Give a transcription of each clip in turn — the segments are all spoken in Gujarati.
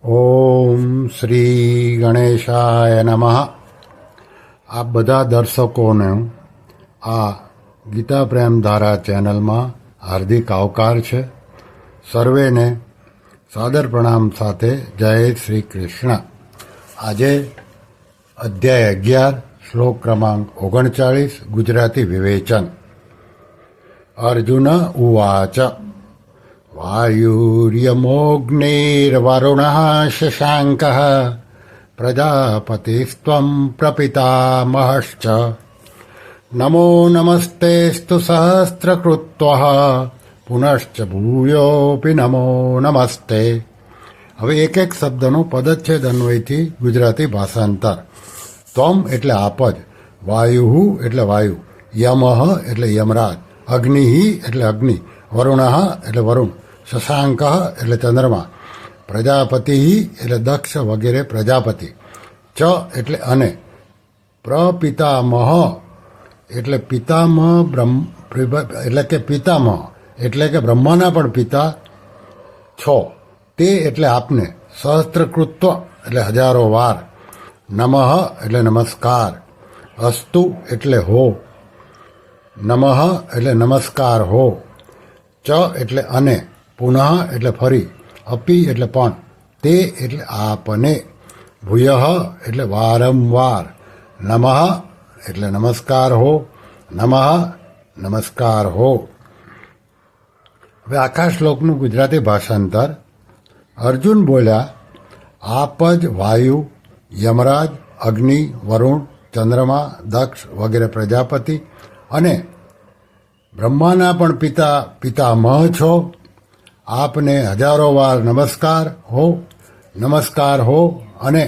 ઓમ શ્રી ગણેશાય નમઃ. આ બધા દર્શકોને આ ગીતા પ્રેમ ધારા ચેનલમાં હાર્દિક આવકાર છે. સર્વેને સાદર પ્રણામ સાથે જય શ્રી કૃષ્ણ. આજે અધ્યાય 11 શ્લોક ક્રમાંક 39 ગુજરાતી વિવેચન. અર્જુન ઉવાચ વાયુર્યમોગ્નિર્વરુણઃ શશાંકઃ પ્રજાપતિસ્ત્વં પ્રપિતામહશ્ચ નમો નમસ્તેસ્તુ સહસ્રકૃત્વઃ પુનશ્ચ ભૂયોપી નમો નમસ્તે. હવે એક એક શબ્દનો પદચ્છેદ અન્વયથી ગુજરાતી ભાષાંતર. ત્વમ એટલે આપ જ, વાયુ એટલે વાયુ, યમઃ એટલે યમરાજ, અગ્નિ એટલે અગ્નિ, વરુણ એટલે વરુણ, શશાંક એટલે ચંદ્રમા, પ્રજાપતિ એટલે દક્ષ વગેરે પ્રજાપતિ, ચ એટલે અને, પ્રપિતામહ એટલે પિતામહ એટલે કે પિતામહ એટલે કે બ્રહ્માના પણ પિતા છો, તે એટલે આપને, સહસ્ત્રકૃત્વ એટલે હજારો વાર, નમઃ એટલે નમસ્કાર, અસ્તુ એટલે હો, નમઃ એટલે નમસ્કાર હો, ચ એટલે અને, પુનઃ એટલે ફરી, અપી એટલે પણ, તે એટલે આપને, ભૂયઃ એટલે વારંવાર, નમઃ એટલે નમસ્કાર હો, નમઃ નમસ્કાર હો. હવે આખા શ્લોકનું ગુજરાતી ભાષાંતર. અર્જુન બોલ્યા, આપ જ વાયુ, યમરાજ, અગ્નિ, વરુણ, ચંદ્રમા, દક્ષ વગેરે પ્રજાપતિ અને બ્રહ્માના પણ પિતામહ છો. આપને હજારો વાર નમસ્કાર હો અને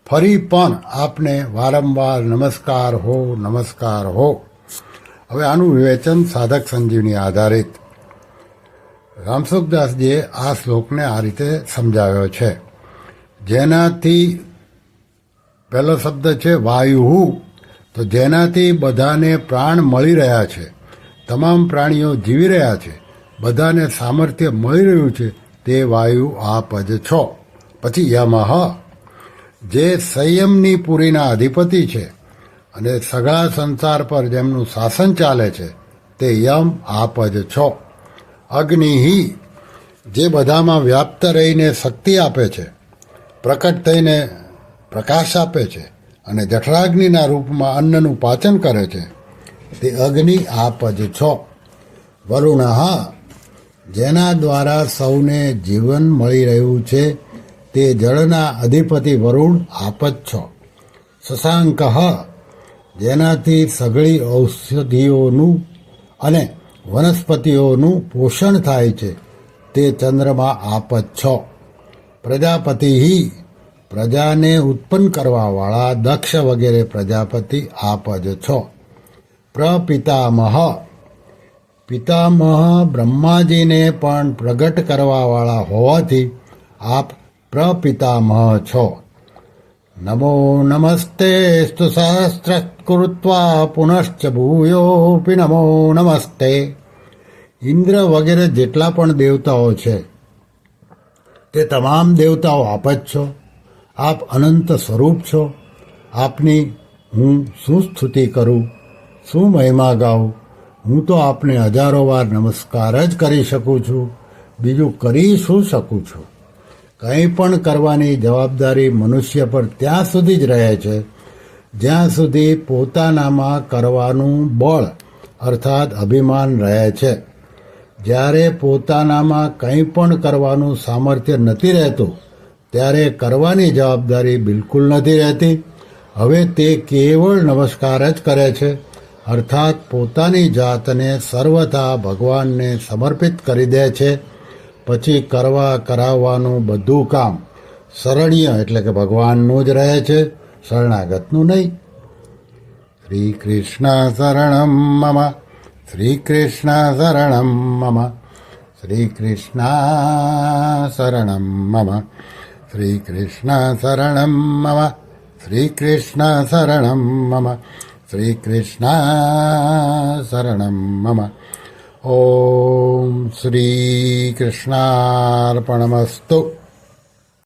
ફરી પણ આપને વારંવાર નમસ્કાર હો. હવે આનું વિવેચન સાધક સંજીવની આધારિત. રામસુખદાસજીએ આ શ્લોકને આ રીતે સમજાવ્યો છે. જેનાથી પહેલો શબ્દ છે વાયુ, તો જેનાથી બધાને પ્રાણ મળી રહ્યા છે, તમામ પ્રાણીઓ જીવી રહ્યા છે, બધાને સામર્થ્ય મળી રહ્યું છે, તે વાયુ આપ જ છો. પછી યમઃ, જે સંયમની પુરીના અધિપતિ છે અને સઘળા સંસાર પર જેમનું શાસન ચાલે છે, તે યમ આપ જ છો. અગ્નિ, જે બધામાં વ્યાપ્ત રહીને શક્તિ આપે છે, પ્રકટ થઈને પ્રકાશ આપે છે અને જઠરાગ્નિના રૂપમાં અન્નનું પાચન કરે છે, તે અગ્નિ આપ જ છો. વરુણ, જેના દ્વારા સૌને જીવન મળી રહ્યું છે, તે જળના અધિપતિ વરુણ આપ જ છો. શશાંક, જેનાથી સઘળી ઔષધિઓનું અને વનસ્પતિઓનું પોષણ થાય છે, તે ચંદ્રમાં આપ જ છો. પ્રજાપતિ, પ્રજાને ઉત્પન્ન કરવાવાળા દક્ષ વગેરે પ્રજાપતિ આપ જ છો. પ્રપિતામહ, પિતામહ બ્રહ્માજીને પણ પ્રગટ કરવાવાળા હોવાથી આપ પ્રપિતામહ છો. નમો નમસ્તે સ્તુ સહસ્રકૃત્વા પુનશ્ચ ભૂયોપી નમો નમસ્તે. ઇન્દ્ર વગેરે જેટલા પણ દેવતાઓ છે, તે તમામ દેવતાઓ આપ જ છો. આપ અનંત સ્વરૂપ છો. આપની હું શું સ્તુતિ કરું, શું મહિમા ગાઉં. હું તો આપને હજારો વાર નમસ્કાર જ કરી શકું છું, બીજું કરી શું શકું છું. કંઈ પણ કરવાની જવાબદારી મનુષ્ય પર ત્યાં સુધી જ રહે છે, જ્યાં સુધી પોતાનામાં કરવાનું બળ અર્થાત અભિમાન રહે છે. જ્યારે પોતાનામાં કંઈ પણ કરવાનું સામર્થ્ય નથી રહેતું, ત્યારે કરવાની જવાબદારી બિલકુલ નથી રહેતી. હવે તે કેવળ નમસ્કાર જ કરે છે, અર્થાત પોતાની જાતને સર્વથા ભગવાનને સમર્પિત કરી દે છે. પછી કરાવવાનું બધું કામ શરણ્ય એટલે કે ભગવાનનું જ રહે છે, શરણાગતનું નહીં. શ્રી કૃષ્ણ શરણમ મમ, શ્રી કૃષ્ણ શરણમ મમ, શ્રી કૃષ્ણ શરણમ મમ, શ્રી કૃષ્ણ શરણમ મમ, શ્રી કૃષ્ણ શરણમ મમ, શ્રી કૃષ્ણ શરણમ મમ. ઓમ શ્રી કૃષ્ણાર્પણમસ્તુ.